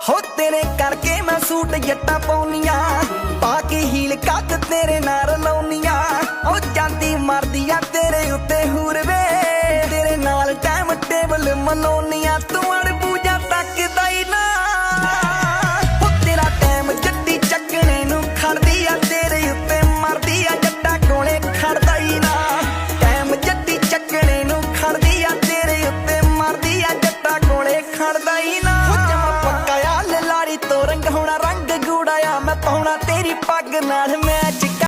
ਹੋ ਤੇਰੇ ਕਰਕੇ ਮੈਂ ਸੂਟ ਜੱਟਾਂ ਪਾਉਣੀਆਂ, ਪਾ ਕੇ ਹੀਲ ਕੱਦ ਤੇਰੇ ਨਾਲ ਲਾਉਣੀਆਂ। ਉਹ ਜਾਂਦੀ ਮਰਦੀ ਆ ਤੇਰੇ ਉੱਤੇ ਹੂਰ ਵੇ, ਤੇਰੇ ਨਾਲ ਟਾਈਮ ਟੇਬਲ ਮਨਾਉਣੀਆਂ। ਤੂੰ ਅੜ ਪੂਜਾ ਤੱਕਦਾ ਹੀ ਨਾ, ਉਹ ਤੇਰਾ ਟਾਈਮ ਜੱਟੀ ਚੱਕਣੇ ਨੂੰ ਖੜਦੀ ਆ, ਤੇਰੇ ਉੱਤੇ ਮਰਦੀ ਆ ਜੱਟਾਂ ਕੋਲੇ ਖੜਦਾ ਹੀ ਨਾ। ਟਾਈਮ ਜੱਟੀ ਚੱਕਣੇ ਨੂੰ ਖੜਦੀ ਆ, ਤੇਰੇ ਉੱਤੇ ਮਰਦੀ ਆ ਜੱਟਾਂ ਕੋਲੇ ਖੜਦਾ ਹੀ ਨਾ। ਤੋਂ ਰੰਗ ਹੋਣਾ ਰੰਗ ਗੂੜਾ ਆ, ਮੈਂ ਪਾਉਣਾ ਤੇਰੀ ਪੱਗ ਨਾਲ।